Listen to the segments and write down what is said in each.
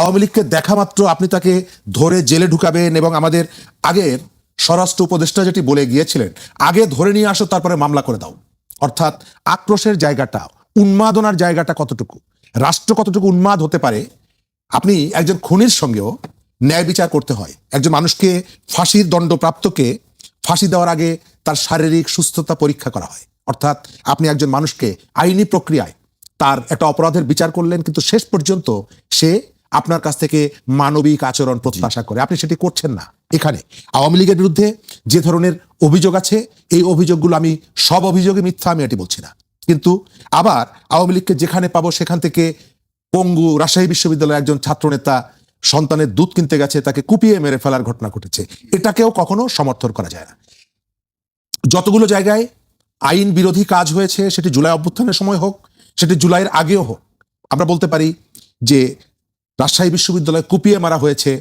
আওয়ামী লীগকে দেখা মাত্র আপনি তাকে ধরে জেলে ঢুকাবেন, এবং আমাদের আগের স্বরাষ্ট্র উপদেষ্টা যেটি বলে গিয়েছিলেন, আগে ধরে নিয়ে আসো তারপরে মামলা করে দাও। অর্থাৎ আক্রোশের জায়গাটা, উন্মাদনার জায়গাটা কতটুকু, রাষ্ট্র কতটুকু উন্মাদ হতে পারে। আপনি একজন খুনির সঙ্গেও ন্যায় বিচার করতে হয়। একজন মানুষকে ফাঁসির দণ্ডপ্রাপ্তকে ফাঁসি দেওয়ার আগে তার শারীরিক সুস্থতা পরীক্ষা করা হয়। অর্থাৎ আপনি একজন মানুষকে আইনি প্রক্রিয়ায় তার একটা অপরাধের বিচার করলেন, কিন্তু শেষ পর্যন্ত সে আপনার কাছ থেকে মানবিক আচরণ প্রত্যাশা করে, আপনি সেটি করছেন না। এখানে আওয়ামী লীগের বিরুদ্ধে যে ধরনের অভিযোগ আছে, এই অভিযোগগুলো আমি সব অভিযোগে মিথ্যা, আমি এটি বলছি না, কিন্তু আবার আওয়ামী লীগকে যেখানে পাবো সেখান থেকে পঙ্গু রাজশাহী বিশ্ববিদ্যালয়ের একজন ছাত্রনেতা সন্তানের দুধ কিনতে গেছে, তাকে কুপিয়ে মেরে ফেলার ঘটনা ঘটেছে, এটাকেও কখনো সমর্থন করা যায় না। যতগুলো জায়গায় আইন বিরোধী কাজ হয়েছে, সেটি জুলাই অভ্যুত্থানের সময় হোক, সেটি জুলাইয়ের আগেও হোক, আমরা বলতে পারি যে রাজশাহী বিশ্ববিদ্যালয় কুপিয়ে মারা হয়েছে,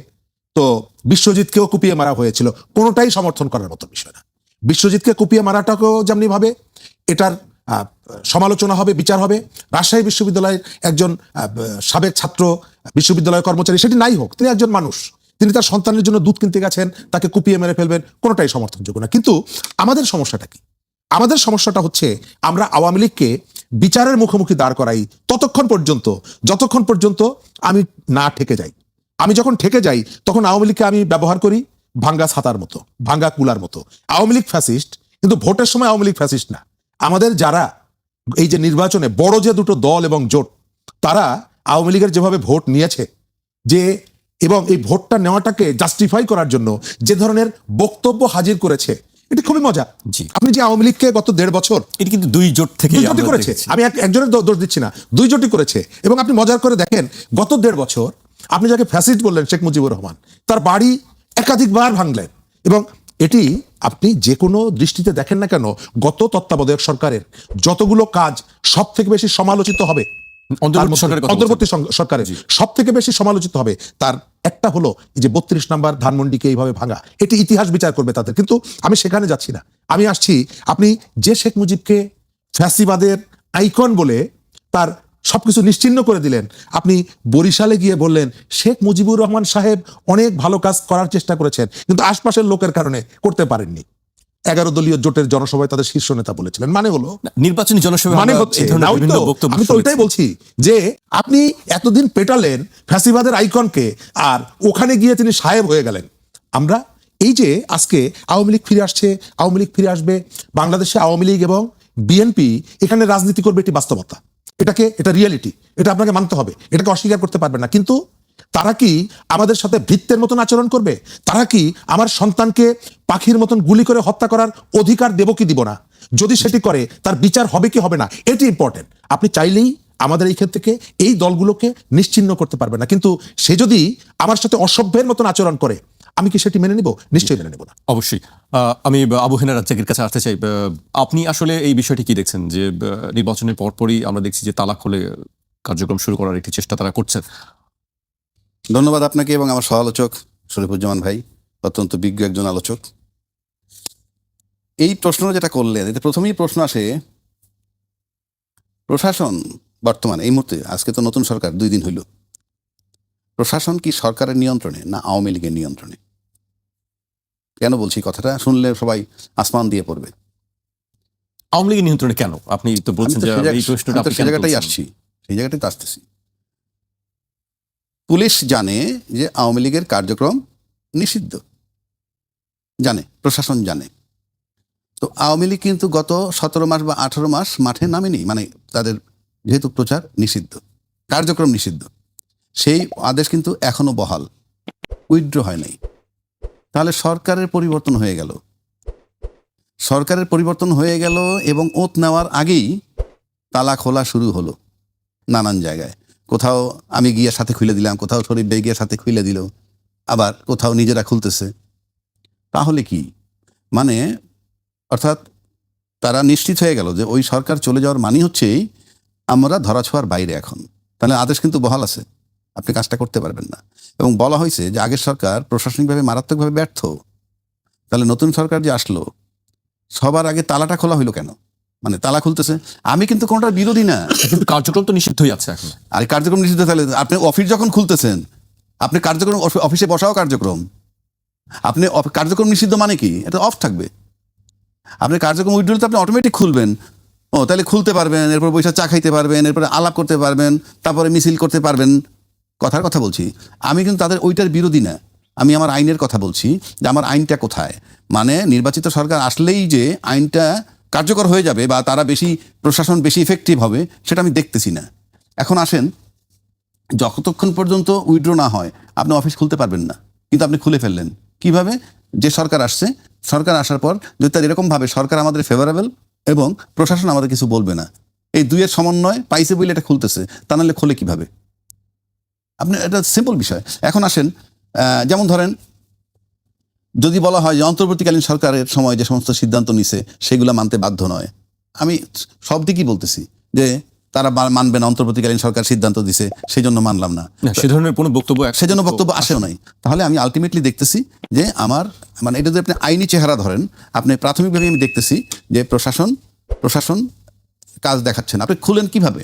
তো বিশ্বজিৎকেও কুপিয়ে মারা হয়েছিল, কোনোটাই সমর্থন করার মতো বিষয় না। বিশ্বজিৎকে কুপিয়ে মারাটাকেও যেমনি ভাবে এটার সমালোচনা হবে, বিচার হবে। রাজশাহী বিশ্ববিদ্যালয়ের একজন সাবেক ছাত্র, বিশ্ববিদ্যালয় কর্মচারী, সেটি নাই হোক, তিনি একজন মানুষ, তিনি তার সন্তানের জন্য দুধ কিনতে গেছেন, তাকে কুপিয়ে মেরে ফেলবেন, কোনোটাই সমর্থনযোগ্য না। কিন্তু আমাদের সমস্যাটা কি? আমাদের সমস্যাটা হচ্ছে আমরা আওয়ামী লীগকে বিচারের মুখোমুখি দাঁড় করাই ততক্ষণ পর্যন্ত, যতক্ষণ পর্যন্ত আমি না ঠেকে যাই। আমি যখন ঠেকে যাই তখন আওয়ামী লীগকে আমি ব্যবহার করি ভাঙ্গা ছাতার মতো, ভাঙ্গা কুলার মতো। আওয়ামী লীগ ফ্যাসিস্ট, কিন্তু ভোটের সময় আওয়ামী লীগ ফ্যাসিস্ট না। আমাদের যারা এই যে নির্বাচনে বড় যে দুটো দল এবং জোট, তারা আওয়ামী লীগের যেভাবে ভোট নিয়েছে, যে এবং এই ভোটটা নেওয়াটাকে জাস্টিফাই করার জন্য যে ধরনের বক্তব্য হাজির করেছে, এটি খুবই মজা। আপনি যে আওয়ামী লীগকে গত 1.5 বছর, এটি কিন্তু দুই জোট থেকে করেছে, আমি একজনের দোষ দিচ্ছি না, দুই জোটই করেছে। এবং আপনি মজার করে দেখেন, গত 1.5 বছর আপনি যাকে ফ্যাসিস্ট বললেন, শেখ মুজিবুর রহমান, তার বাড়ি একাধিকবার ভাঙলেন। এবং এটি আপনি যে কোনো দৃষ্টিতে দেখেন না কেন, গত তত্ত্বাবধায়ক সরকারের যতগুলো কাজ সব থেকে বেশি সমালোচিত হবে, অন্তর্বর্তী সরকারের সব থেকে বেশি সমালোচিত হবে, তার একটা হলো এই যে 32 নম্বর ধানমন্ডিকে এইভাবে ভাঙা। এটি ইতিহাস বিচার করবে তাদের, কিন্তু আমি সেখানে যাচ্ছি না। আমি আসছি, আপনি যে শেখ মুজিবকে ফ্যাসিবাদের আইকন বলে তার সবকিছু নিশ্চিহ্ন করে দিলেন, আপনি বরিশালে গিয়ে বললেন শেখ মুজিবুর রহমান সাহেব অনেক ভালো কাজ করার চেষ্টা করেছেন, কিন্তু আশপাশের লোকের কারণে করতে পারেননি। 11 দলীয় জোটের জনসভায় তাদের শীর্ষ নেতা বলেছিলেন, মানে হলো নির্বাচনী জনসভা, মানে হচ্ছে আমি তো ওইটাই বলছি যে আপনি এতদিন পেটালেন ফ্যাসিবাদের আইকনকে, আর ওখানে গিয়ে তিনি সাহেব হয়ে গেলেন। আমরা এই যে আজকে আওয়ামী লীগ ফিরে আসছে, আওয়ামী লীগ ফিরে আসবে, বাংলাদেশে আওয়ামী লীগ এবং বিএনপি এখানে রাজনীতি করবে, এটি বাস্তবতা, এটা রিয়েলিটি, এটা আপনাকে মানতে হবে, এটাকে অস্বীকার করতে পারবেন না। কিন্তু তারা কি আমাদের সাথে ভৃত্যের মতন আচরণ করবে? তারা কি আমার সন্তানকে পাখির মতন গুলি করে হত্যা করার অধিকার দেব কি দিব না? যদি সেটি করে, তার বিচার হবে কি হবে না, এটি ইম্পর্টেন্ট। আপনি চাইলেই আমাদের এই ক্ষেত্র থেকে এই দলগুলোকে নিশ্চিহ্ন করতে পারবে না, কিন্তু সে যদি আমার সাথে অসভ্যের মতন আচরণ করে, আমি কি সেটি মেনে নিব? নিশ্চয়ই মেনে নেব না। অবশ্যই। আমি আবু হেনা রাজ্জাকের কাছে আসতে চাই। আপনি আসলে এই বিষয়টি কি দেখছেন, যে নির্বাচনের পরপরই আমরা দেখছি যে তালা খুলে কার্যক্রম শুরু করার একটি চেষ্টা তারা করছেন? ধন্যবাদ আপনাকে এবং আমার সহ-আলোচক শরীফুজ্জামান ভাই, অত্যন্ত বিজ্ঞ একজন আলোচক। এই প্রশ্ন যেটা করলেন, এতে প্রথমেই প্রশ্ন আসে, প্রশাসন বর্তমানে এই মুহূর্তে, আজকে তো নতুন সরকার 2 দিন হইল, প্রশাসন কি সরকারের নিয়ন্ত্রণে না আওয়ামী লীগের নিয়ন্ত্রণে? কেন বলছি কথাটা, শুনলে সবাই আসমান দিয়ে পড়বে। আওয়ামী লীগের নিয়ন্ত্রণে কেন? আপনি তো বলছেন যে এই প্রশ্নটা সেই জায়গাটাই আসছি, সেই জায়গাটাই তো আসতেছি। পুলিশ জানে যে আওয়ামী লীগের কার্যক্রম নিষিদ্ধ, জানে, প্রশাসন জানে। তো আওয়ামী লীগ কিন্তু গত 17 মাস বা 18 মাস মাঠে নামেনি, মানে তাদের যেহেতু প্রচার নিষিদ্ধ, কার্যক্রম নিষিদ্ধ, সেই আদেশ কিন্তু এখনো বহাল, উইথড্র হয় নাই। তাহলে সরকারের পরিবর্তন হয়ে গেল, সরকারের পরিবর্তন হয়ে গেল এবং ওত নেওয়ার আগেই তালা খোলা শুরু হলো নানান জায়গায়। কোথাও আমি গিয়ে সাথে খুলে দিলাম, কোথাও শরীফ ভাই গিয়ে সাথে খুলে দিল, আবার কোথাও নিজেরা খুলতেছে। তাহলে কি মানে, অর্থাৎ তারা নিশ্চিত হয়ে গেল যে ওই সরকার চলে যাওয়ার মানে হচ্ছেই আমরা ধরাছোঁয়ার বাইরে এখন। তাহলে আদেশ কিন্তু বহাল আছে, আপনি কাজটা করতে পারবেন না। এবং বলা হয়েছে যে আগের সরকার প্রশাসনিকভাবে মারাত্মকভাবে ব্যর্থ, তাহলে নতুন সরকার যে আসলো, সবার আগে তালাটা খোলা হইলো কেন? মানে তালা খুলতেছে, আমি কিন্তু কোনোটার বিরোধী না, কিন্তু কার্যক্রম তো নিষিদ্ধই আছে এখন। আর কার্যক্রম নিষিদ্ধ, তাহলে আপনি অফিস যখন খুলতেছেন আপনি কার্যক্রম অফিসে বসাও কার্যক্রম, আপনি কার্যক্রম নিষিদ্ধ মানে কি? এটা অফ থাকবে। আপনি কার্যক্রম উইথড্রল তো আপনি অটোমেটিক খুলবেন। ও তাহলে খুলতে পারবেন, এরপর বৈশা চা খাইতে পারবেন, এরপরে আলাপ করতে পারবেন, তারপরে মিছিল করতে পারবেন। কথার কথা বলছি, আমি কিন্তু তাদের ওইটার বিরোধী না। আমি আমার আইনের কথা বলছি যে আমার আইনটা কোথায়। মানে নির্বাচিত সরকার আসলেই যে আইনটা কার্যকর হয়ে যাবে বা তারা বেশি প্রশাসন বেশি ইফেক্টিভ হবে সেটা আমি দেখতেছি না। এখন আসেন, যতক্ষণ পর্যন্ত উইথড্র না হয় আপনি অফিস খুলতে পারবেন না, কিন্তু আপনি খুলে ফেললেন কিভাবে? যে সরকার আসছে, সরকার আসার পর যদি তার এরকমভাবে সরকার আমাদের ফেভারেবল এবং প্রশাসন আমাদের কিছু বলবে না, এই দুইয়ের সমন্বয় পাইছে বলে এটা খুলতেছে, তা নাহলে খোলে কিভাবে? আপনি এটা সিম্পল বিষয়। এখন আসেন, যেমন ধরেন যদি বলা হয় যে অন্তর্বর্তীকালীন সরকারের সময় যে সমস্ত সিদ্ধান্ত নিছে সেগুলো মানতে বাধ্য নয়, আমি সব দিকই বলতেছি যে তারা মানবে না, অন্তর্বর্তীকালীন সরকার সিদ্ধান্ত দিছে সেই জন্য মানলাম না, সে ধরনের কোনো বক্তব্য সেজন্য বক্তব্য আসেও নাই। তাহলে আমি আলটিমেটলি দেখতেছি যে আমার মানে এটা যদি আপনি আইনি চেহারা ধরেন, আপনি প্রাথমিকভাবে আমি দেখতেছি যে প্রশাসন কাজ দেখাচ্ছে না। আপনি খুলেন কিভাবে?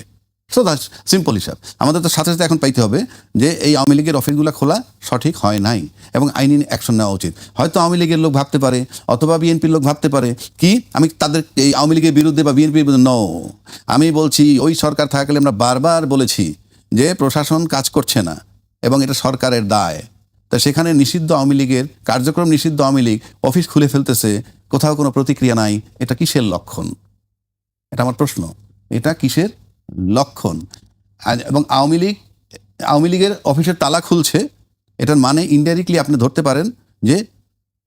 সো দ্যাটস সিম্পল হিসাব। আমাদের তো সাথে সাথে এখন পাইতে হবে যে এই আওয়ামী লীগের অফিসগুলো খোলা সঠিক হয় নাই এবং আইনি অ্যাকশন নেওয়া উচিত। হয়তো আওয়ামী লীগের লোক ভাবতে পারে অথবা বিএনপির লোক ভাবতে পারে কি আমি তাদের এই আওয়ামী লীগের বিরুদ্ধে বা বিএনপির বিরুদ্ধে, নো, আমি বলছি ওই সরকার থাকলে আমরা বারবার বলেছি যে প্রশাসন কাজ করছে না এবং এটা সরকারের দায়। তা সেখানে নিষিদ্ধ আওয়ামী লীগের কার্যক্রম, নিষিদ্ধ আওয়ামী লীগ অফিস খুলে ফেলতেছে, কোথাও কোনো প্রতিক্রিয়া নাই, এটা কিসের লক্ষণ? এটা আমার প্রশ্ন, এটা কিসের লক্ষণ? এবং আওয়ামী লীগের অফিসের তালা খুলছে, এটার মানে ইনডাইরেক্টলি আপনি ধরতে পারেন যে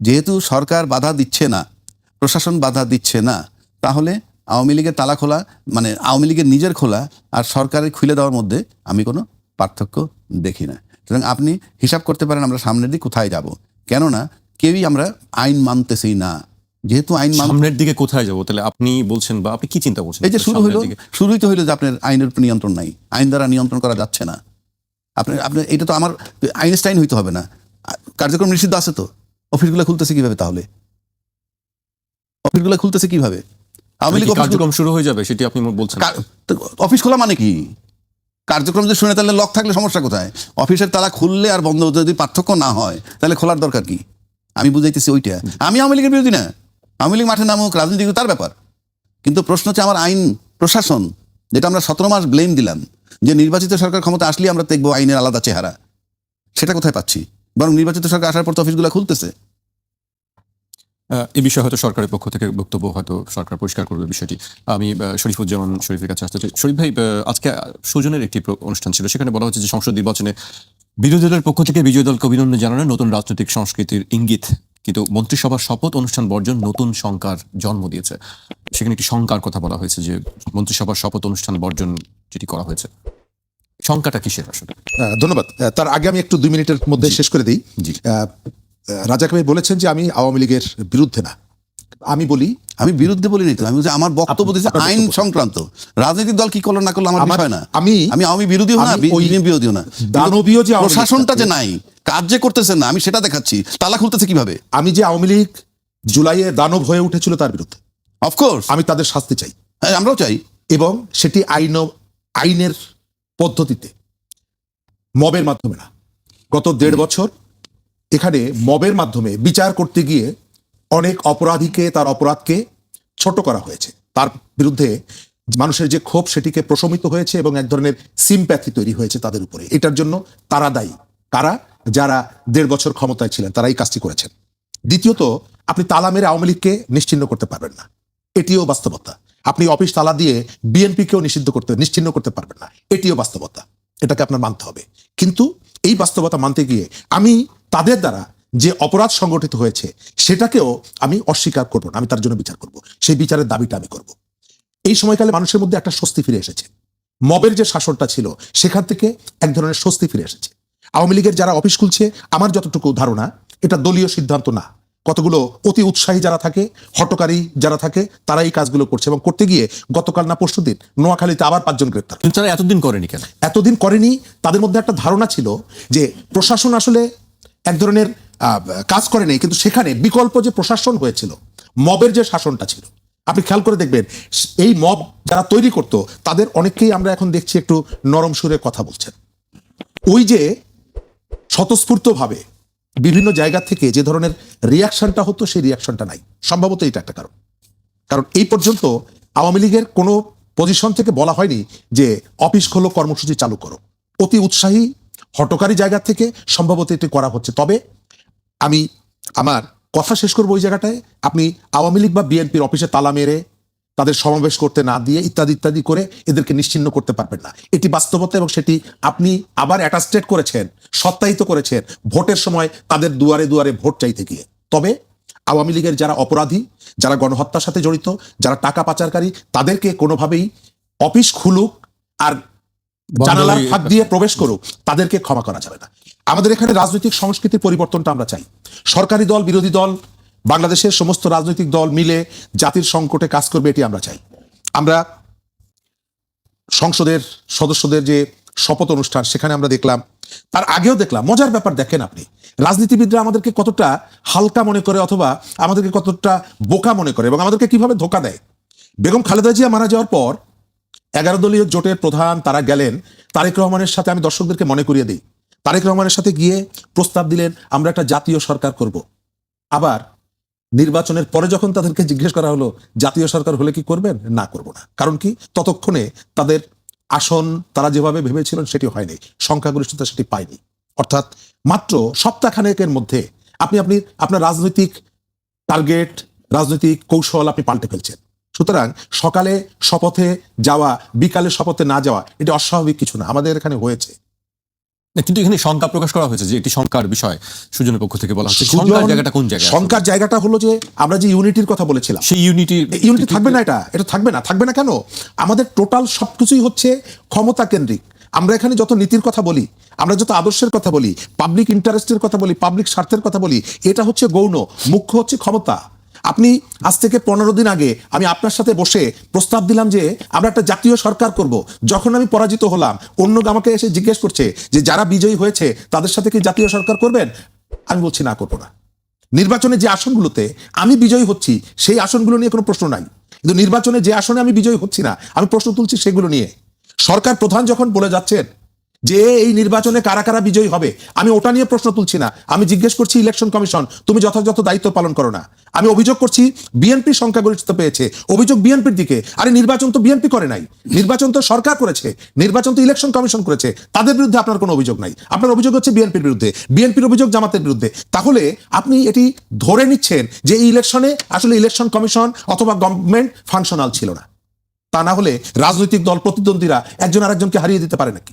যেহেতু সরকার বাধা দিচ্ছে না, প্রশাসন বাধা দিচ্ছে না, তাহলে আওয়ামী লীগের তালা খোলা মানে আওয়ামী লীগের নিজের খোলা আর সরকারের খুলে দেওয়ার মধ্যে আমি কোনো পার্থক্য দেখি না। সুতরাং আপনি হিসাব করতে পারেন আমরা সামনের দিকে কোথায় যাব। কেননা কেউই আমরা আইন মানতেছি না। যেহেতু আইন সামনের দিকে কোথায় যাবো তাহলে আপনি বলছেন, বা আপনি কি চিন্তা করছেন? এই যে শুরুই তো হইলো যে আপনার আইনের উপর নিয়ন্ত্রণ নাই, আইন দ্বারা নিয়ন্ত্রণ করা যাচ্ছে না। আপনি এটা তো আমার আইনস্টাইন হইতে হবে না। কার্যক্রম নিষিদ্ধ আছে তো, অফিসগুলো খুলতেছে কিভাবে? তাহলে অফিসগুলো খুলতেছে কিভাবে? আওয়ামী লীগ কার্যক্রম শুরু হয়ে যাবে সেটি আপনি বলছেন? অফিস খোলা মানে কি? কার্যক্রম যদি শুনে তাহলে লক থাকলে সমস্যা কোথায়? অফিসের তালা খুললে আর বন্ধ যদি পার্থক্য না হয় তাহলে খোলার দরকার কি? আমি বুঝাইতেছি ওইটা। আমি আওয়ামী লীগের বিরোধী না, আওয়ামী লীগ মাঠে নামুক, রাজনীতি তার ব্যাপার। কিন্তু প্রশ্ন হচ্ছে আমার আইন প্রশাসন, যেটা আমরা 17 মাস ব্লেম দিলাম যে নির্বাচিত সরকার ক্ষমতা আসলে আমরা দেখবো আইনের আলাদা চেহারা, সেটা কোথায় পাচ্ছি? বরং নির্বাচিত সরকার আসার পর তো অফিসগুলো খুলতেছে। এই বিষয়ে হয়তো সরকারের পক্ষ থেকে বক্তব্য হয়তো সরকার পরিষ্কার করবে বিষয়টি। আমি শরীফুজ্জামান শরীফের কাছে আসতে চাই। শরীফ ভাই, আজকে সুজনের একটি অনুষ্ঠান ছিল, সেখানে বলা হচ্ছে যে সংসদ নির্বাচনে বিরোধী দলের পক্ষ থেকে বিজয় দলকে অভিনন্দন জানানো নতুন রাজনৈতিক সংস্কৃতির ইঙ্গিত, কিন্তু মন্ত্রিসভার শপথ অনুষ্ঠান বর্জন নতুন শঙ্কার জন্ম দিয়েছে। সেখানে একটি শঙ্কার কথা বলা হয়েছে যে মন্ত্রিসভার শপথ অনুষ্ঠান বর্জন যেটি করা হয়েছে, শঙ্কাটা কিসের আসলে? ধন্যবাদ। তার আগে আমি একটু 2 মিনিটের মধ্যে শেষ করে দিই। জি। রাজাক ভাই বলেছেন যে আমি আওয়ামী লীগের বিরুদ্ধে না। আমি বলি আমি বিরুদ্ধে বলিনি তো, আমি বলছি আমার বক্তব্য দিচ্ছে আইন সংক্রান্ত। রাজনৈতিক দল কি করলো না করলো আমার বিষয় না। আমি আওয়ামী বিরোধীও না, বিএনপি বিরোধীও না। দানবীয় যে প্রশাসনটা যে নাই, কাজ যে করতেছে না, আমি সেটা দেখাচ্ছি। তালা খুলতেছে কিভাবে? আমি যে আওয়ামী লীগ জুলাইয়ে দানব হয়ে উঠেছিল তার বিরুদ্ধে, অফকোর্স আমি তাদের শাস্তি চাই। হ্যাঁ, আমরাও চাই। এবং সেটি আইনের পদ্ধতিতে, মবের মাধ্যমে না। গত 1.5 বছর এখানে মবের মাধ্যমে বিচার করতে গিয়ে অনেক অপরাধীকে, তার অপরাধকে ছোট করা হয়েছে। তার বিরুদ্ধে মানুষের যে ক্ষোভ সেটিকে প্রশমিত হয়েছে এবং এক ধরনের সিম্প্যাথি তৈরি হয়েছে তাদের উপরে। এটার জন্য তারা দায়ী। কারা? যারা 1.5 বছর ক্ষমতায় ছিলেন, তারাই কাজটি করেছেন। দ্বিতীয়ত, আপনি তালা মেরে আওয়ামী লীগকে নিশ্চিহ্ন করতে পারবেন না, এটিও বাস্তবতা। আপনি অফিস তালা দিয়ে বিএনপিকেও নিশ্চিহ্ন করতে পারবেন না, এটিও বাস্তবতা। এটাকে আপনার মানতে হবে। কিন্তু এই বাস্তবতা মানতে গিয়ে আমি তাদের দ্বারা যে অপরাধ সংগঠিত হয়েছে সেটাকেও আমি অস্বীকার করব না, আমি তার জন্য বিচার করব। সেই বিচারের দাবিটা আমি করব। এই সময়কালে মানুষের মধ্যে একটা স্বস্তি ফিরে এসেছে। মবের যে শাসনটা ছিল সেখান থেকে এক ধরনের স্বস্তি ফিরে এসেছে। আওয়ামী লীগের যারা অফিস খুলছে, আমার যতটুকু ধারণা এটা দলীয় সিদ্ধান্ত না। কতগুলো অতি উৎসাহী যারা থাকে, হটকারী যারা থাকে, তারা এই কাজগুলো করছে। এবং করতে গিয়ে গতকাল না পরশুদিন নোয়াখালীতে আবার 5 জন গ্রেপ্তার। কিন্তু তারা এতদিন করেনি কেন? এতদিন করেনি, তাদের মধ্যে একটা ধারণা ছিল যে প্রশাসন আসলে এক ধরনের কাজ করে নেই, কিন্তু সেখানে বিকল্প যে প্রশাসন হয়েছিল, মবের যে শাসনটা ছিল, আপনি খেয়াল করে দেখবেন এই মব যারা তৈরি করত তাদের অনেককেই আমরা এখন দেখছি একটু নরম সুরে কথা বলছেন। ওই যে স্বতঃস্ফূর্তভাবে বিভিন্ন জায়গা থেকে যে ধরনের রিয়াকশনটা হতো সেই রিয়াকশনটা নাই। সম্ভবত এটা একটা কারণ। কারণ এই পর্যন্ত আওয়ামী লীগের কোনো পজিশন থেকে বলা হয়নি যে অফিস খোলো, কর্মসূচি চালু করো। অতি উৎসাহী হটকারী জায়গা থেকে সম্ভবত এটি করা হচ্ছে। তবে আমি আমার কথা শেষ করবো ওই জায়গাটায়, আপনি আওয়ামী লীগ বা বিএনপির অফিসে তালা মেরে তাদের সমাবেশ করতে না দিয়ে ইত্যাদি ইত্যাদি করে এদেরকে নিশ্চিহ্ন করতে পারবেন না। এটি বাস্তবতা এবং সেটি আপনি আবার অ্যাটাস্টেড করেছেন, সত্যায়িত করেছেন ভোটের সময় তাদের দুয়ারে দুয়ারে ভোট চাইতে গিয়ে। তবে আওয়ামী লীগের যারা অপরাধী, যারা গণহত্যার সাথে জড়িত, যারা টাকা পাচারকারী, তাদেরকে কোনোভাবেই অফিস খুলুক আর জানালার ফাঁক দিয়ে প্রবেশ করুক, তাদেরকে ক্ষমা করা যাবে না। আমাদের এখানে রাজনৈতিক সংস্কৃতির পরিবর্তনটা আমরা চাই। সরকারি দল, বিরোধী দল, বাংলাদেশের সমস্ত রাজনৈতিক দল মিলে জাতির সংকটে কাজ করবে, এটি আমরা চাই। আমরা সংসদের সদস্যদের যে শপথ অনুষ্ঠান, সেখানে আমরা দেখলাম, তার আগেও দেখলাম, মজার ব্যাপার দেখেন আপনি, রাজনীতিবিদরা আমাদেরকে কতটা হালকা মনে করে অথবা আমাদেরকে কতটা বোকা মনে করে এবং আমাদেরকে কিভাবে ধোকা দেয়। বেগম খালেদা জিয়া মারা যাওয়ার পর 11 দলীয় জোটের প্রধান তারা গেলেন তারেক রহমানের সাথে। আমি দর্শকদেরকে মনে করিয়ে দিই, তারেক রহমানের সাথে গিয়ে প্রস্তাব দিলেন আমরা একটা জাতীয় সরকার করব। আবার নির্বাচনের পরে যখন তাদেরকে জিজ্ঞেস করা হলো জাতীয় সরকার হলে কি করবেন, না করব না। কারণ কি, ততক্ষণে তাদের আসন তারা যেভাবে ভেবেছিলেন সেটি হয়নি, সংখ্যাগরিষ্ঠতা সেটি পায়নি। অর্থাৎ মাত্র সপ্তাহখানেকের মধ্যে আপনি আপনার রাজনৈতিক টার্গেট, রাজনৈতিক কৌশল আপনি পাল্টে ফেলছেন। সুতরাং সকালে শপথে যাওয়া, বিকালে শপথে না যাওয়া, এটি অস্বাভাবিক কিছু না, আমাদের এখানে হয়েছে। কিন্তু এখানে শঙ্কা প্রকাশ করা হয়েছে যে এটি শঙ্কার বিষয়, সুজনের পক্ষ থেকে বলা হচ্ছে। শঙ্কার জায়গাটা কোন জায়গায়? শঙ্কার জায়গাটা হলো যে আমরা যে ইউনিটির কথা বলেছিলাম, সেই ইউনিটি থাকবে না। এটা থাকবে না কেন? আমাদের টোটাল সবকিছুই হচ্ছে ক্ষমতা কেন্দ্রিক। আমরা এখানে যত নীতির কথা বলি, আমরা যত আদর্শের কথা বলি, পাবলিক ইন্টারেস্টের কথা বলি, পাবলিক স্বার্থের কথা বলি, এটা হচ্ছে গৌণ, মুখ্য হচ্ছে ক্ষমতা। আপনি আজ থেকে 15 দিন আগে আমি আপনার সাথে বসে প্রস্তাব দিলাম যে আমরা একটা জাতীয় সরকার করব। যখন আমি পরাজিত হলাম, অন্য আমাকে এসে জিজ্ঞেস করছে যে যারা বিজয়ী হয়েছে তাদের সাথে কি জাতীয় সরকার করবেন? আমি বলছি না, করবো না। নির্বাচনে যে আসনগুলোতে আমি বিজয়ী হচ্ছি সেই আসনগুলো নিয়ে কোনো প্রশ্ন নাই, কিন্তু নির্বাচনে যে আসনে আমি বিজয়ী হচ্ছি না, আমি প্রশ্ন তুলছি সেগুলো নিয়ে। সরকার প্রধান যখন বলে যাচ্ছেন যে এই নির্বাচনে কারা কারা বিজয়ী হবে, আমি ওটা নিয়ে প্রশ্ন তুলছি না। আমি জিজ্ঞেস করছি ইলেকশন কমিশন তুমি যথাযথ দায়িত্ব পালন করো না। আমি অভিযোগ করছি বিএনপি সংখ্যাগরিষ্ঠতা পেয়েছে, অভিযোগ বিএনপির দিকে। আরে নির্বাচন তো বিএনপি করে নাই, নির্বাচন তো সরকার করেছে, নির্বাচন তো ইলেকশন কমিশন করেছে। তাদের বিরুদ্ধে আপনার কোনো অভিযোগ নাই, আপনার অভিযোগ হচ্ছে বিএনপির বিরুদ্ধে, বিএনপির অভিযোগ জামাতের বিরুদ্ধে। তাহলে আপনি এটি ধরে নিচ্ছেন যে এই ইলেকশনে আসলে ইলেকশন কমিশন অথবা গভর্নমেন্ট ফাংশনাল ছিল না। তা না হলে রাজনৈতিক দল প্রতিদ্বন্দ্বীরা একজন আরেকজনকে হারিয়ে দিতে পারে নাকি?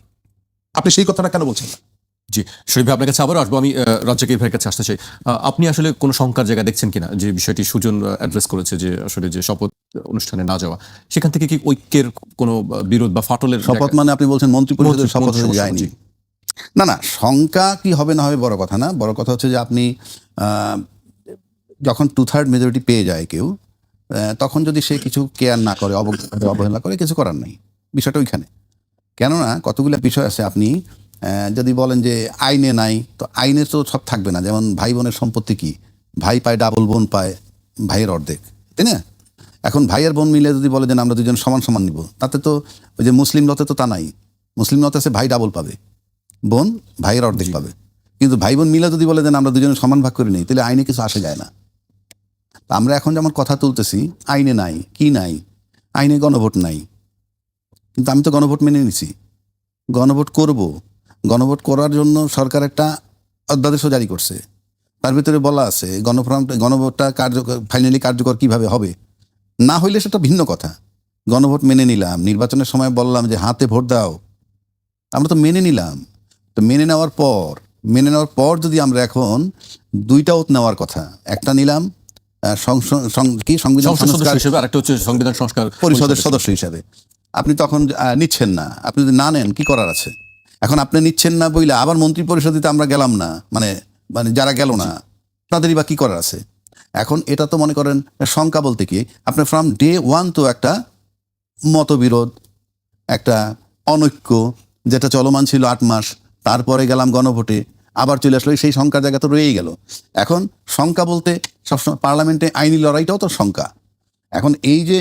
আপনি সেই কথাটা কেন বলছেন না? জি, শরীফ ভাই আপনার কাছে আবারও আসবো। আমি রাজ্জাকের ভাইয়ের কাছে আসতে চাই। আপনি আসলে কোনো শঙ্কার জায়গা দেখছেন কিনা যে বিষয়টি সুজন অ্যাড্রেস করেছে যে আসলে যে শপথ অনুষ্ঠানে না যাওয়া, সেখান থেকে কি ঐক্যের কোনো বিরোধ বা ফাটলের শপথ মানে আপনি বলছেন মন্ত্রিপরিষদের শপথ হয়ে মন্ত্রী- যায়নি? না না, শঙ্কা কি হবে না হবে বড় কথা না। বড় কথা হচ্ছে যে আপনি যখন 2/3 মেজরিটি পেয়ে যায় কেউ, তখন যদি সে কিছু কেয়ার না করে, অবহেলা করে, কিছু করার নেই। বিষয়টা ওইখানে। কেননা কতগুলো বিষয় আছে, আপনি যদি বলেন যে আইনে নাই, তো আইনে তো সব থাকবে না। যেমন ভাই বোনের সম্পত্তি কি, ভাই পায় ডাবল, বোন পায় ভাইয়ের অর্ধেক, তাই না? এখন ভাই আর বোন মিলে যদি বলে যে আমরা দুজন সমান সমান নিব, তাতে তো ওই যে মুসলিম মতে তো তা নাই। মুসলিম মতে আছে ভাই ডাবল পাবে, বোন ভাইয়ের অর্ধেক পাবে। কিন্তু ভাই বোন মিলে যদি বলে যে আমরা দুজনে সমান ভাগ করে নিই, তাহলে আইনে কিছু আসে যায় না। তা আমরা এখন যেমন কথা তুলতেছি, আইনে নাই, কি নাই, আইনে গণভোট নাই, কিন্তু আমি তো গণভোট মেনে নিছি, গণভোট করব। গণভোট করার জন্য সরকার একটা অধ্যাদেশও জারি করছে, তার ভিতরে বলা আছে গণভোটটা ফাইনালি কার্যকর কিভাবে হবে। না হইলে সেটা ভিন্ন কথা। গণভোট মেনে নিলাম, নির্বাচনের সময় বললাম যে হাতে ভোট দাও, আমরা তো মেনে নিলাম। তো মেনে নেওয়ার পর যদি আমরা এখন দুইটা ওত নেওয়ার কথা, একটা নিলাম সংবিধান সংসদ সদস্য সংস্কার হিসেবে, আরেকটা হচ্ছে সংবিধান সংস্কার পরিষদের সদস্য হিসাবে। আপনি তখন নিচ্ছেন না, আপনি যদি না নেন কি করার আছে? এখন আপনি নিচ্ছেন না বইলে আবার মন্ত্রী পরিষদে আমরা গেলাম না, মানে যারা গেল না তাদেরই বা কি করার আছে? এখন এটা তো মনে করেন শঙ্কা বলতে কি, আপনি ফ্রম ডে 1 তো একটা মতবিরোধ, একটা অনৈক্য যেটা চলমান ছিল 8 মাস, তারপরে গেলাম গণভোটে, আবার চলে আসলো, সেই শঙ্কার জায়গা তো রয়েই গেল। এখন শঙ্কা বলতে সবসময় পার্লামেন্টে আইনি লড়াইটাও তো শঙ্কা। এখন এই যে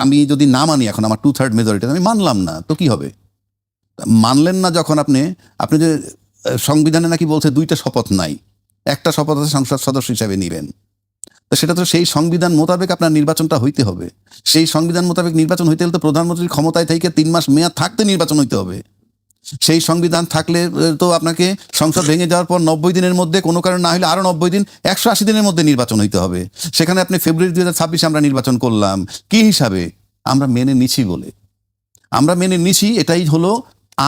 আমি যদি না মানি, এখন আমার 2/3 মেজরিটি আমি মানলাম না, তো কি হবে? মানলেন না যখন আপনি যে সংবিধানে নাকি বলছে 2টা শপথ নাই, একটা শপথ আছে সংসদ সদস্য হিসাবে নেবেন। তো সেটা তো সেই সংবিধান মোতাবেক আপনার নির্বাচনটা হইতে হবে। সেই সংবিধান মোতাবেক নির্বাচন হইতে হলে তো প্রধানমন্ত্রীর ক্ষমতায় থেকে 3 মাস মেয়াদ থাকতে নির্বাচন হইতে হবে। সেই সংবিধান থাকলে তো আপনাকে সংসদ ভেঙে যাওয়ার পর 90 দিনের মধ্যে, কোনো কারণ না হলে আরো 90 দিন, 180 দিনের মধ্যে নির্বাচন হইতে হবে। সেখানে আপনি ফেব্রুয়ারি 2026 আমরা নির্বাচন করলাম কি হিসাবে? আমরা মেনে নিছি বলে, আমরা মেনে নিছি, এটাই হলো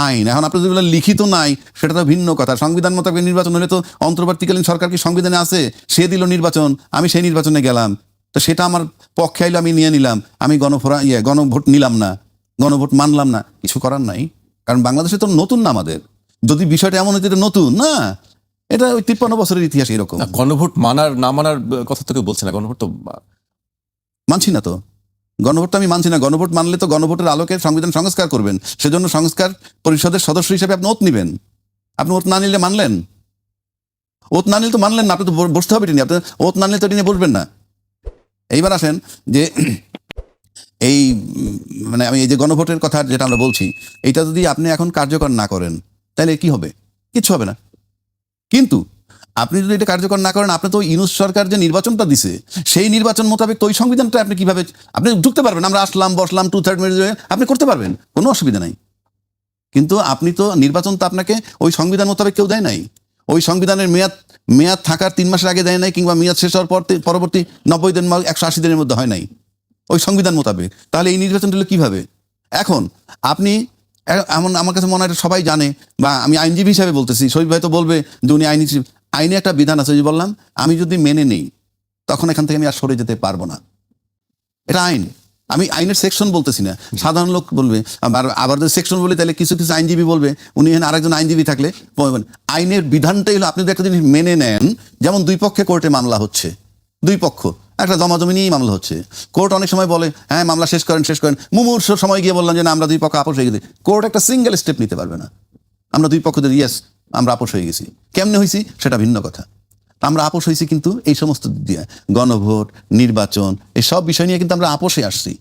আইন। এখন আপনাদের যেগুলো লিখিত নাই সেটা তো ভিন্ন কথা। সংবিধান মোতাবেক নির্বাচন হলে তো অন্তর্বর্তীকালীন সরকার কি সংবিধানে আছে? সে দিল নির্বাচন, আমি সেই নির্বাচনে গেলাম, তো সেটা আমার পক্ষে আইলো, আমি নিয়ে নিলাম, আমি গণভোট নিলাম না, গণভোট মানলাম না, কিছু করার নাই। কারণ বাংলাদেশে তো নতুন না আমাদের। যদি বিষয়টা এমন হইতে নতুন না, এটা ওই 53 বছরের ইতিহাস এরকম। না, গণভোট মানার না মানার কথা তো কেউ বলছে না। গণভোট তো মানছি না তো, গণভোট তো আমি মানছি না। গণভোট মানলে তো গণভোটের আলোকে সংবিধান সংস্কার করবেন, সেজন্য সংস্কার পরিষদের সদস্য হিসেবে আপনি ওত নিবেন। আপনি ওত না নিলে মানলেন? ওত না নিলে তো মানলেন না, আপনি তো বসতে হবে নি। আপনি ওত না নিলে তো নিয়ে বসবেন না। এইবার আসেন যে এই মানে আমি এই যে গণভোটের কথা যেটা আমরা বলছি, এটা যদি আপনি এখন কার্যকর না করেন তাহলে কি হবে? কিচ্ছু হবে না। কিন্তু আপনি যদি এটা কার্যকর না করেন, আপনি তো ইউনূস সরকার যে নির্বাচনটা দিছে সেই নির্বাচন মোতাবেক তো ওই সংবিধানটা আপনি কিভাবে আপনি ঢুকতে পারবেন? আমরা আসলাম, বসলাম, 2/3 মেজরিটি আপনি করতে পারবেন, কোনো অসুবিধা নাই। কিন্তু আপনি তো নির্বাচন তো আপনাকে ওই সংবিধান মোতাবেক কেউ দেয় নাই। ওই সংবিধানের মেয়াদ থাকার 3 মাসের আগে দেয় নাই, কিংবা মেয়াদ শেষ হওয়ার পর পরবর্তী 90 দিন 180 দিনের মধ্যে হয় নাই ওই সংবিধান মোতাবেক। তাহলে এই নির্বাচনটা হলো কিভাবে? এখন আপনি এমন, আমার কাছে মনে হয় সবাই জানে, বা আমি আইনজীবী হিসাবে বলতেছি, শরীফ ভাই তো বলবে যে উনি আইনে একটা বিধান আছে, যে বললাম আমি যদি মেনে নেই তখন এখান থেকে আমি আর সরে যেতে পারবো না। এটা আইন, আমি আইনের সেকশন বলতেছি না। সাধারণ লোক বলবে, আবার যদি সেকশন বলি তাহলে কিছু কিছু আইনজীবী বলবে, উনি এখানে আরেকজন আইনজীবী থাকলে বলবেন। আইনের বিধানটাই হলো আপনি যদি একটা জিনিস মেনে নেন, যেমন 2 পক্ষে কোর্টে মামলা হচ্ছে, 2 পক্ষ একটা জমাজমি নিয়েই মামলা হচ্ছে। কোর্ট অনেক সময় বলে হ্যাঁ মামলা শেষ করেন। মুমূর্ষ সময় গিয়ে বললাম যে না, আমরা 2 পক্ষ আপোষ হয়ে গেছি। কোর্ট একটা সিঙ্গেল স্টেপ নিতে পারবে না। আমরা 2 পক্ষদের ইয়েস আমরা আপোষ হয়ে গেছি, কেমনে হয়েছি সেটা ভিন্ন কথা। আমরা আপোষ হয়েছি কিন্তু এই সমস্ত দিয়ে গণভোট, নির্বাচন, এই সব বিষয় নিয়ে কিন্তু আমরা আপোষে আসছি।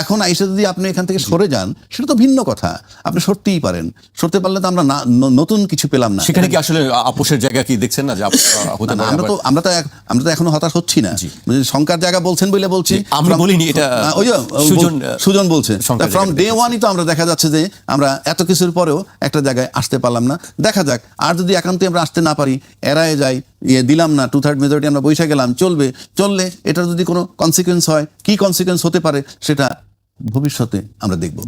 এখন আইসে যদি আপনি এখান থেকে সরে যান সেটা তো ভিন্ন কথা। আপনি সরতেই পারেন, সরতে পারলে তো আমরা নতুন কিছু পেলাম না। সেখানে কি আসলে আপোষের জায়গা কি দেখছেন না যে হতে পারে? আমরা তো এখনো হতাশ হচ্ছি না। শঙ্কার জায়গা বলছেন বলে বলছি, আমি বলিনি, এটা ওই সুজন বলছে। ফ্রম ডে ওয়ানই তো আমরা দেখা যাচ্ছে যে আমরা এত কিছুর পরেও একটা জায়গায় আসতে পারলাম না। দেখা যাক, আর যদি একান্তই আমরা আসতে না পারি, এড়ায় যাই, দিলাম না, 2/3 মেজরিটি আমরা বৈশা গেলাম, চললে এটার যদি কোনো কনসিকুয়েন্স হয়, কি কনসিকুয়েন্স হতে পারে সেটা ভবিষ্যতে আমরা দেখব।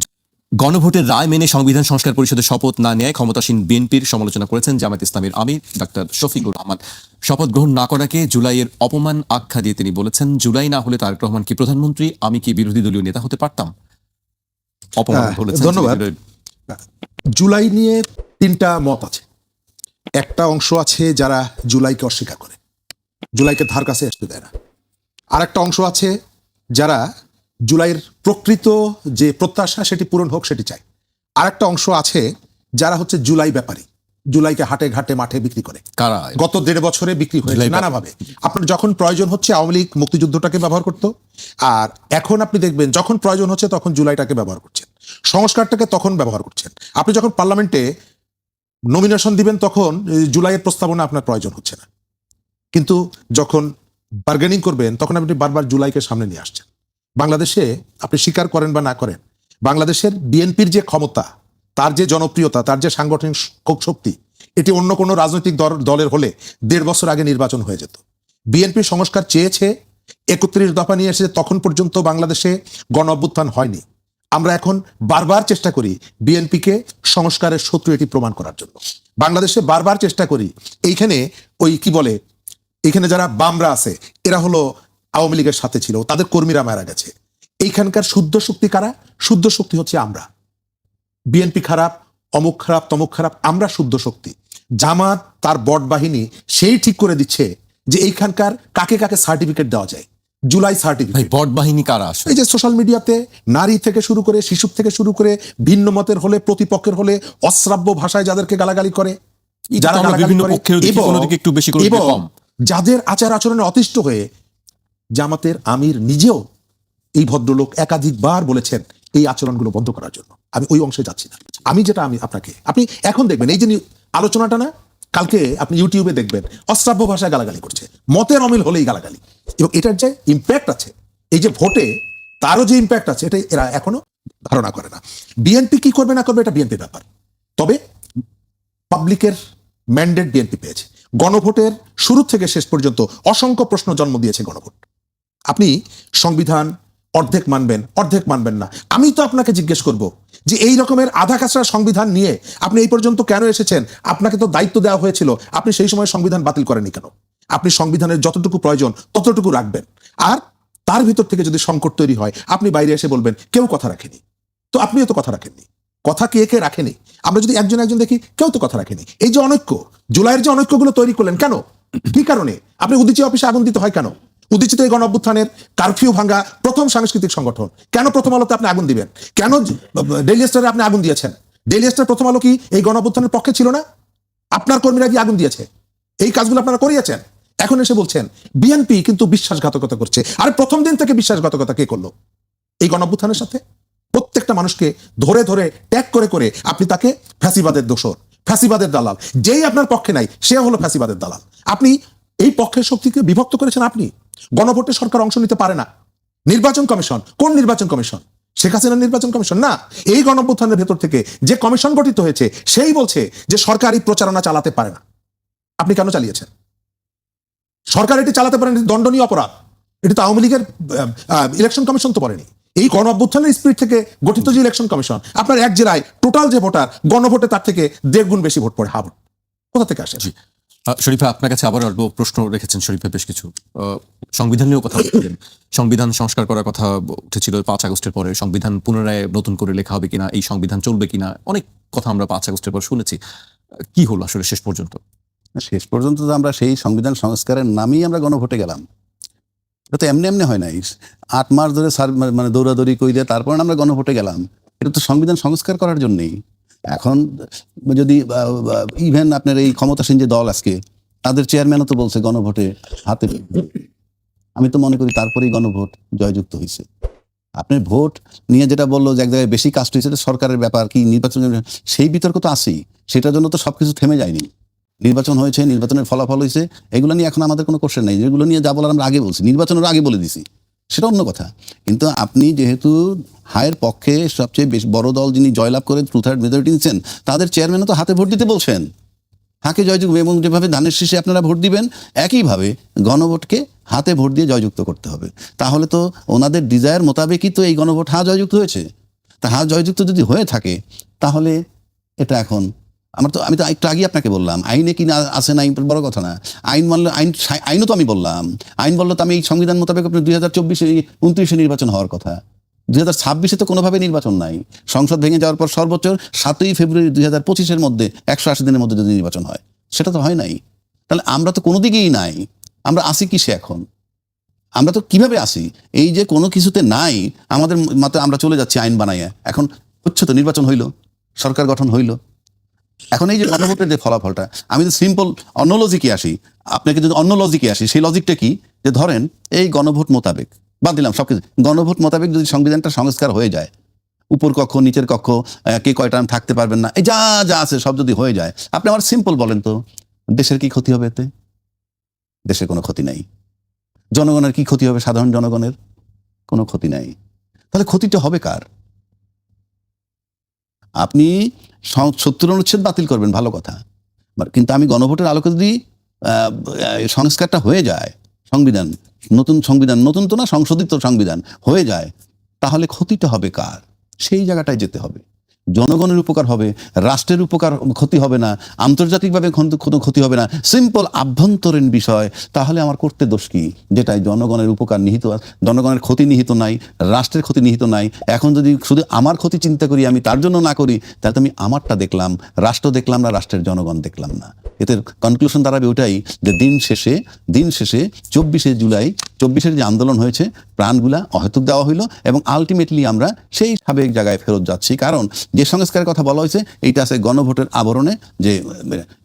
গণভোটের রায় মেনে সংবিধান সংস্কার পরিষদের শপথ না নেয় ক্ষমতাসীন বিএনপির সমালোচনা করেছেন জামায়াত ইসলামীর আমির ডাক্তার শফিকুর রহমান। শপথ গ্রহণ না করাকে জুলাইয়ের অপমান আখ্যা দিয়ে তিনি বলেছেন, জুলাই না হলে তারেক রহমান কি প্রধানমন্ত্রী, আমি কি বিরোধী দলীয় নেতা হতে পারতাম? অপমান বলেছেন। ধন্যবাদ। জুলাই নিয়ে 3টা মত আছে। একটা অংশ আছে যারা জুলাইকে অস্বীকার করে, জুলাইকে ধার কাছে আসতে দেয় না। আর একটা অংশ আছে যারা জুলাইয়ের প্রকৃত যে প্রত্যাশা সেটি পূরণ হোক সেটি চায়। আর একটা অংশ আছে যারা হচ্ছে জুলাই ব্যাপারী, জুলাইকে হাটে ঘাটে মাঠে বিক্রি করে। কারা? গত 1.5 বছরে বিক্রি হয়েছে নানাভাবে। আপনার যখন প্রয়োজন হচ্ছে আওয়ামী লীগ মুক্তিযুদ্ধটাকে ব্যবহার করতো, আর এখন আপনি দেখবেন যখন প্রয়োজন হচ্ছে তখন জুলাইটাকে ব্যবহার করছেন, সংস্কারটাকে তখন ব্যবহার করছেন। আপনি যখন পার্লামেন্টে নমিনেশন দিবেন তখন জুলাইয়ের প্রস্তাবনা আপনার প্রয়োজন হচ্ছে না, কিন্তু যখন বার্গেনিং করবেন তখন আপনি বারবার জুলাইকে সামনে নিয়ে আসছেন। বাংলাদেশে আপনি স্বীকার করেন বা না করেন, বাংলাদেশের বিএনপির যে ক্ষমতা, তার যে জনপ্রিয়তা, তার যে সাংগঠনিক শক্তি, এটি অন্য কোনো রাজনৈতিক দলের হলে 1.5 বছর আগে নির্বাচন হয়ে যেত। বিএনপি সংস্কার চেয়েছে, 31 দফা নিয়ে এসেছে, তখন পর্যন্ত বাংলাদেশে গণ অভ্যুত্থান হয়নি। আমরা এখন বারবার চেষ্টা করি বিএনপিকে সংস্কারের শত্রু এটি প্রমাণ করার জন্য। বাংলাদেশে বারবার চেষ্টা করি এইখানে ওই কি বলে, এখানে যারা বামরা আছে এরা হলো আওয়ামী লীগের সাথে ছিল, তাদের কর্মীরা মারা গেছে। এইখানকার শুদ্ধ শক্তি কারা? শুদ্ধ শক্তি হচ্ছে আমরা। বিএনপি খারাপ, অমুক খারাপ, তমুক খারাপ, আমরা শুদ্ধ শক্তি। জামাত তার বট বাহিনী সেই ঠিক করে দিচ্ছে যে এইখানকার কাকে কাকে সার্টিফিকেট দেওয়া যায়। জুলাই সার্টিফিকেট। বট বাহিনী কারা? এই যে সোশ্যাল মিডিয়াতে নারী থেকে শুরু করে শিশু থেকে শুরু করে ভিন্ন মতের হলে, প্রতিপক্ষের হলে অশ্রাব্য ভাষায় যাদেরকে গালাগালি করে, যারা বিভিন্ন পক্ষের দিকে একটু বেশি করে কম, যাদের আচার আচরণে অতিষ্ঠ হয়ে জামাতের আমির নিজেও, এই ভদ্রলোক একাধিকবার বলেছেন এই আচরণগুলো বন্ধ করার জন্য। আমি ওই অংশে যাচ্ছি না। আমি যেটা আপনি এখন দেখবেন এই যে আলোচনাটা না, কালকে আপনি ইউটিউবে দেখবেন অশ্রাব্য ভাষায় গালাগালি করছে, মতের অমিল হলেই গালাগালি। এবং এটার যে ইম্প্যাক্ট আছে, এই যে ভোটে তারও যে ইম্প্যাক্ট আছে, এটা এরা এখনো ধারণা করে না। বিএনপি কি করবে না করবে এটা বিএনপির ব্যাপার। তবে পাবলিকের ম্যান্ডেট বিএনপি পেয়েছে। গণভোটের শুরু থেকে শেষ পর্যন্ত অসংখ্য প্রশ্ন জন্ম দিয়েছে গণভোট। আপনি সংবিধান অর্ধেক মানবেন, অর্ধেক মানবেন না। আমি তো আপনাকে জিজ্ঞেস করব যে এই রকমের আধা কাঁচরা সংবিধান নিয়ে আপনি এই পর্যন্ত কেন এসেছেন? আপনাকে তো দায়িত্ব দেওয়া হয়েছিল, আপনি সেই সময় সংবিধান বাতিল করেননি কেন? আপনি সংবিধানের যতটুকু প্রয়োজন ততটুকু রাখবেন, আর তার ভিতর থেকে যদি সংকট তৈরি হয় আপনি বাইরে এসে বলবেন কেউ কথা রাখেনি। তো আপনিও তো কথা রাখেননি। কথা কে কে রাখেনি? আমরা যদি একজন একজন দেখি, কেউ তো কথা রাখেনি। এই যে অনৈক্য, জুলাইয়ের যে অনৈক্যগুলো তৈরি করলেন, কেন, কি কারণে? আপনি উদীচী অফিসে আগুন দিতে হয় কেন? উদীচিত এই গণ অভ্যুত্থানের কারফিউ ভাঙা প্রথম সাংস্কৃতিক সংগঠন, কেন প্রথম আলোতে আপনি আগুন দিবেন? কেন ডেইলি স্টারে আপনি আগুন দিয়েছেন? ডেইলি স্টার প্রথম আলো কি এই গণ অভ্যুত্থানের পক্ষে ছিল না? আপনার কর্মীরা কি আগুন দিয়েছে? এই কাজগুলো আপনারা করিয়েছেন। এখন এসে বলছেন বিএনপি কিন্তু বিশ্বাসঘাতকতা করছে। আর প্রথম দিন থেকে বিশ্বাসঘাতকতা কে করলো এই গণ অভ্যুত্থানের সাথে? প্রত্যেকটা মানুষকে ধরে ধরে ট্যাগ করে করে আপনি তাকে ফ্যাসিবাদের দোসর, ফ্যাসিবাদের দালাল। যেই আপনার পক্ষে নাই সে হলো ফ্যাসিবাদের দালাল। আপনি এই পক্ষের শক্তিকে বিভক্ত করেছেন। আপনি গণভোটে সরকার অংশ নিতে পারে না। নির্বাচন কমিশন, কোন নির্বাচন কমিশন? শেখ হাসিনার নির্বাচন কমিশন না। এই গণঅভ্যুত্থানের ভেতর থেকে যে কমিশন গঠিত হয়েছে সেই বলছে যে সরকার এই প্রচারণা চালাতে পারে না। আপনি কেন চালিয়েছেন? সরকার এটি চালাতে পারেন, এটি দণ্ডনীয় অপরাধ। এটি তো আওয়ামী লীগের ইলেকশন কমিশন তো বলেনি। এই গণ অভ্যুত্থানের স্পিরিট থেকে গঠিত যে ইলেকশন কমিশন, আপনার এক জেলায় টোটাল যে ভোটার, গণভোটে তার থেকে 1.5 গুণ বেশি ভোট পড়ে। ভোট কোথা থেকে আসে? শরীফ ভাই, আপনার কাছে আবার অল্প প্রশ্ন রেখেছেন শরীফ ভাই বেশ কিছু। সংবিধান নিয়েও কথা বলছিলেন, সংবিধান সংস্কার করার কথা উঠেছিল 5 আগস্টের পরে। সংবিধান পুনরায় নতুন করে লেখা হবে কিনা, এই সংবিধান চলবে কিনা, অনেক কথা আমরা 5 আগস্টের পর শুনেছি। কি হলো আসলে শেষ পর্যন্ত? শেষ পর্যন্ত তো আমরা সেই সংবিধান সংস্কারের নামেই আমরা গণভোটে গেলাম। এটা তো এমনি এমনি হয় নাই। 8 মাস ধরে মানে দৌড়াদৌড়ি করে দিয়ে তারপর আমরা গণভোটে গেলাম। এটা তো সংবিধান সংস্কার করার জন্যই। এখন যদি ইভেন আপনার এই ক্ষমতাসীন যে দল আজকে, তাদের চেয়ারম্যানও তো বলছে গণভোটে হাতে। আমি তো মনে করি তারপরেই গণভোট জয়যুক্ত হয়েছে। আপনার ভোট নিয়ে যেটা বললো যে এক জায়গায় বেশি কাস্ট হয়েছে, সরকারের ব্যাপার কি নির্বাচন, সেই বিতর্ক তো আছেই। সেটার জন্য তো সবকিছু থেমে যায়নি। নির্বাচন হয়েছে, নির্বাচনের ফলাফল হয়েছে, এগুলো নিয়ে এখন আমাদের কোনো কোশ্চেন নেই। যেগুলো নিয়ে যা বলার আমরা আগে বলছি, নির্বাচনের আগে বলে দিছি, সেটা অন্য কথা। কিন্তু আপনি যেহেতু হায়ের পক্ষে সবচেয়ে বেশি বড় দল যিনি জয়লাভ করে 2/3 মেজরিটি নিচ্ছেন, তাদের চেয়ারম্যানও তো হাতে ভোট দিতে বলছেন। হাতে জয়যুক্ত, এবং যেভাবে ধানের শীষে আপনারা ভোট দিবেন একইভাবে গণভোটকে হাতে ভোট দিয়ে জয়যুক্ত করতে হবে। তাহলে তো ওনাদের ডিজায়ার মোতাবেকই তো এই গণভোট জয়যুক্ত হয়েছে। তা জয়যুক্ত যদি হয়ে থাকে তাহলে এটা এখন আমি তো একটু আগে আপনাকে বললাম আইনে কি না আছে না বড় কথা না। আইন মানলে আইনও তো আমি বললাম, আইন বললো তো আমি এই সংবিধান মোতাবেক আপনার 2024-29 নির্বাচন হওয়ার কথা। 2026 তো কোনোভাবে নির্বাচন নাই। সংসদ ভেঙে যাওয়ার পর সর্বোচ্চ 7ই ফেব্রুয়ারি 2025 মধ্যে 180 দিনের মধ্যে যদি নির্বাচন হয়, সেটা তো হয় নাই। তাহলে আমরা তো কোনো দিকেই নাই। আমরা আসি কিসে এখন? আমরা তো কিভাবে আসি? এই যে কোনো কিছুতে নাই, আমাদের মতে আমরা চলে যাচ্ছি আইন বানাইয়া। এখন হচ্ছে তো, নির্বাচন হইল, সরকার গঠন হইল। এখন এই যে গণভোটের যে ফলাফলটা, আমি তো সিম্পল অন্য লজিকে আসি, আপনাকে যদি অন্য লজিকে আসি, সেই লজিকটা কি, যে ধরেন এই গণভোট মোতাবেক বাদ দিলাম সবকিছু, গণভোট মোতাবেক যদি সংবিধানটা সংস্কার হয়ে যায়, উপর কক্ষ নিচের কক্ষ, কে কয় টার্ম থাকতে পারবেন না, এই যা যা আছে সব যদি হয়ে যায়, আপনি আমার সিম্পল বলেন তো দেশের কি ক্ষতি হবে এতে? দেশের কোনো ক্ষতি নাই। জনগণের কি ক্ষতি হবে? সাধারণ জনগণের কোনো ক্ষতি নাই। তাহলে ক্ষতিটা হবে কার? আপনি 70 অনুচ্ছেদ বাতিল করবেন, ভালো কথা, কিন্তু আমি গণভোটের আলোকে যদি সংস্কারটা হয়ে যায়, নতুন সংবিধান, নতুন তো না, সংশোধিত সংবিধান হয়ে যায়, তাহলে ক্ষতিটা হবে কার? সেই জায়গাটায় যেতে হবে। জনগণের উপকার হবে, রাষ্ট্রের উপকার, ক্ষতি হবে না, আন্তর্জাতিকভাবে কোনো ক্ষতি হবে না, সিম্পল আভ্যন্তরীণ বিষয়। তাহলে আমার করতে দোষ কি? যেটাই জনগণের উপকার নিহিত, জনগণের ক্ষতি নিহিত নাই, রাষ্ট্রের ক্ষতি নিহিত নাই। এখন যদি শুধু আমার ক্ষতি চিন্তা করি, আমি তার জন্য না করি, তাহলে তো আমি আমারটা দেখলাম, রাষ্ট্র দেখলাম না, রাষ্ট্রের জনগণ দেখলাম না। এতে কনক্লুশন দাঁড়াবে ওটাই, যে দিন শেষে 24শে জুলাই 24-এর যে আন্দোলন হয়েছে, প্রাণগুলা অহেতুক দেওয়া হইলো, এবং আলটিমেটলি আমরা সেই সাবেক জায়গায় ফেরত যাচ্ছি। কারণ যে সংস্কারের কথা বলা হয়েছে, এইটা আছে গণভোটের আবরণে। যে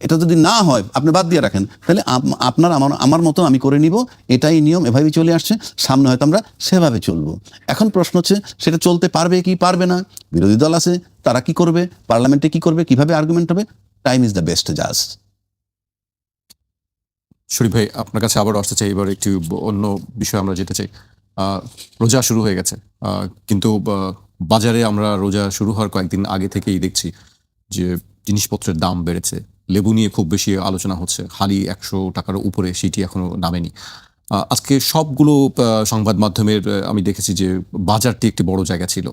এটা যদি না হয়, আপনি বাদ দিয়ে রাখেন, তাহলে আপনার আমার মতো আমি করে নিব, এটাই নিয়ম, এভাবেই চলে আসছে, সামনে হয়তো আমরা সেভাবে চলবো। এখন প্রশ্ন হচ্ছে সেটা চলতে পারবে কি পারবে না? বিরোধী দল আছে, তারা কি করবে, পার্লামেন্টে কি করবে, কিভাবে আর্গুমেন্ট হবে? টাইম ইজ দ্য বেস্ট জাজ। শরীফ ভাই, আপনার কাছে আবার আসতে চাই, এবার একটু অন্য বিষয়ে আমরা যেতে চাই। রোজা শুরু হয়ে গেছে, কিন্তু বাজারে আমরা রোজা শুরু হওয়ার কয়েকদিন আগে থেকেই দেখছি যে জিনিসপত্রের দাম বেড়েছে। লেবু নিয়ে খুব বেশি আলোচনা হচ্ছে, হালি 100 টাকার উপরে সেটি এখনো নামেনি। আজকে সবগুলো সংবাদ মাধ্যমের আমি দেখেছি যে বাজারটি একটি বড় জায়গা ছিল।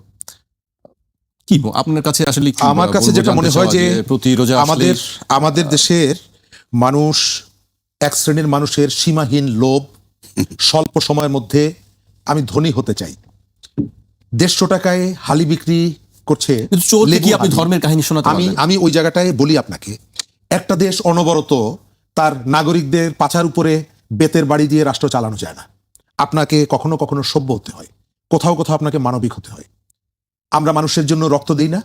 কি আপনার কাছে আসলে কি আমার কাছে বলবো, যেটা জানতে মনে হয় চাওয়া যে প্রতি রোজা আমাদের আমাদের দেশের মানুষ, এক শ্রেণীর মানুষের সীমাহীন লোভ, স্বল্প সময়ের মধ্যে আমি ধনী হতে চাই। 150 টাকায় হালি বিক্রি করছে। কিন্তু চোর লেবু কি আপনি হালি। ধর্মের কাহিনী শোনাতে আমি পারবেন? আমি ওই জায়গাটায় বলি আপনাকে, একটা দেশ অনবরত তার নাগরিকদের পাছার উপরে বেতের বাড়ি দিয়ে রাষ্ট্র চালানো যায় না। আপনাকে কখনো কখনো সভ্য হতে হয়, কোথাও কোথাও আপনাকে মানবিক হতে হয়। আমরা মানুষের জন্য রক্ত দিই না,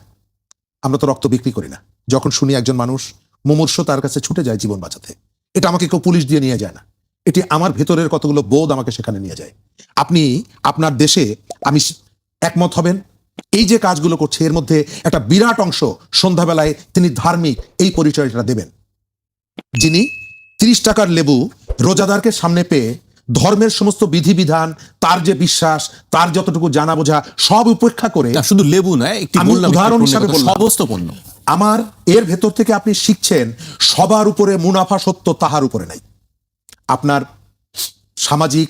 আমরা তো রক্ত বিক্রি করি না। যখন শুনি একজন মানুষ মুমূর্ষ, তার কাছে ছুটে যায় জীবন বাঁচাতে। এটা আমাকে কেউ পুলিশ দিয়ে নিয়ে যায় না, এটি আমার ভেতরের কতগুলো বোধ আমাকে সেখানে নিয়ে যায়। আপনি আপনার দেশে, আমি একমত হবেন, এই যে কাজগুলো করছে এর মধ্যে একটা বিরাট অংশ সন্ধ্যাবেলায় তিনি ধার্মিক এই পরিচয়টা দেবেন, যিনি 30 টাকার লেবু রোজাদারকে সামনে পেয়ে ধর্মের সমস্ত বিধিবিধান, তার যে বিশ্বাস, তার যতটুকু জানা বোঝা সব উপেক্ষা করে, না, শুধু লেবু নয়, একটি আমি বললাম উদাহরণ হিসাবে বললাম। সমস্ত পণ্য। আমার এর ভেতর থেকে আপনি শিখছেন সবার উপরে মুনাফা সত্য, তাহার উপরে নাই। আপনার সামাজিক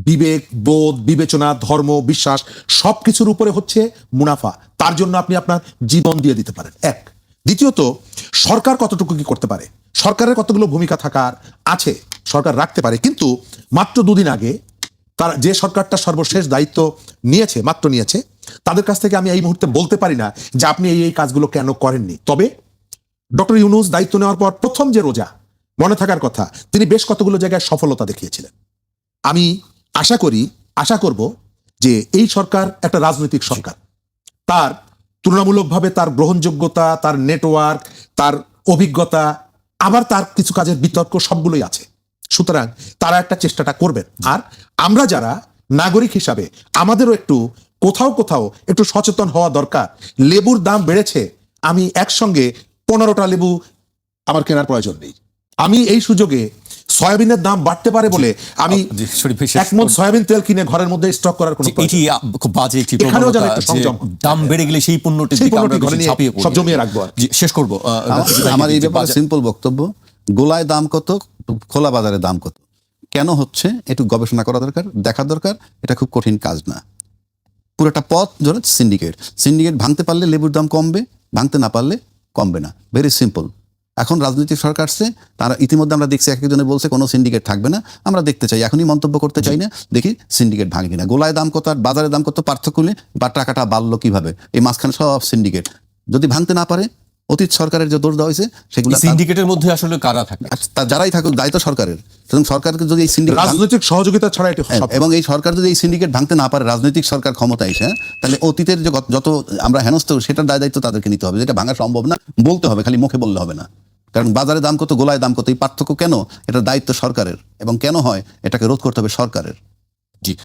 বিবেক, বোধ, বিবেচনা, ধর্ম, বিশ্বাস সবকিছুর উপরে হচ্ছে মুনাফা। তার জন্য আপনি আপনার জীবন দিয়ে দিতে পারেন। এক। দ্বিতীয়ত, সরকার কতটুকু কি করতে পারে, সরকারের কতগুলো ভূমিকা থাকার আছে, সরকার রাখতে পারে। কিন্তু মাত্র 2 দিন আগে তার যে সরকারটা সর্বশেষ দায়িত্ব নিয়েছে, মাত্র নিয়েছে, তাদের কাছ থেকে আমি এই মুহূর্তে বলতে পারি না যে আপনি এই কাজগুলো কেন করেননি। তবে ডক্টর ইউনূস দায়িত্ব নেওয়ার পর প্রথম যে রোজা, মনে থাকার কথা, তিনি বেশ কতগুলো জায়গায় সফলতা দেখিয়েছিলেন। আমি আশা করব যে এই সরকার একটা রাজনৈতিক সরকার, তার তুলনামূলকভাবে তার গ্রহণযোগ্যতা, তার নেটওয়ার্ক, তার অভিজ্ঞতা, আবার তার কিছু কাজের বিতর্ক সবগুলোই আছে। সুতরাং তারা একটা চেষ্টাটা করবেন। আর আমরা যারা নাগরিক হিসাবে আমাদেরও একটু কোথাও একটু সচেতন হওয়া দরকার। লেবুর দাম বেড়েছে, আমি একসঙ্গে 15টা লেবু আমার কেনার প্রয়োজন নেই। আমি এই সুযোগে সয়াবিনের দাম বাড়তে পারে বলে আমি জি, শরীফ ভাই, এক মণ সয়াবিন তেল কিনে ঘরের মধ্যে স্টক করার কোনো প্রয়োজন এটি খুব বাজে একটি এখানেও যেন প্রবণতা একটা যে সংযম দাম বেড়ে গেলে সেই পণ্যটি সেই পণ্যটি ঘরে নিয়ে সব জমিয়ে রাখবো আর কি। জি, শেষ করবো। আমার এই ব্যাপারে সিম্পল বক্তব্য, গোলায় দাম কত, খোলা বাজারে দাম কত, কেন হচ্ছে একটু গবেষণা করা দরকার, দেখা দরকার। এটা খুব কঠিন কাজ না। পুরোটা পথ ধরে সিন্ডিকেট ভাঙতে পারলে লেবুর দাম কমবে, ভাঙতে না পারলে কমবে না। Very simple. এখন রাজনৈতিক সরকার আসছে, তারা ইতিমধ্যে আমরা দেখছি একজনে বলছে কোনো সিন্ডিকেট থাকবে না। আমরা দেখতে চাই, এখনই মন্তব্য করতে চাই না, দেখি সিন্ডিকেট ভাঙে কিনা। গোলায় দাম কত আর বাজারে দাম কত পার্থক্য নেই, বা টাকাটা বাড়লো কিভাবে, এই মাঝখানে সব সিন্ডিকেট। যদি ভাঙতে না পারে, অতীত সরকারের যে দোষ দেওয়া হয়েছে সেগুলো, সিন্ডিকেটের মধ্যে আসলে কারা থাকে? যারাই থাকুক দায়িত্ব সরকারের। সুতরাং সরকারকে যদি এই সিন্ডিকেট, রাজনৈতিক সহযোগিতা ছাড়া এটি সম্ভব না। এবং এই সরকার যদি এই সিন্ডিকেট ভাঙতে না পারে, রাজনৈতিক সরকার ক্ষমতা এসে, তাহলে অতীতের যে যত আমরা হেনস্থ, সেটার দায় দায়িত্ব তাদেরকে নিতে হবে। যেটা ভাঙা সম্ভব না, বলতে হবে, খালি মুখে বললে হবে না। কারণ বাজারে দাম কত, গোলায় দাম কত, এই পার্থক্য কেন, এটা দায়িত্ব সরকারের, এবং কেন হয় এটাকে রোধ করতে হবে সরকারের।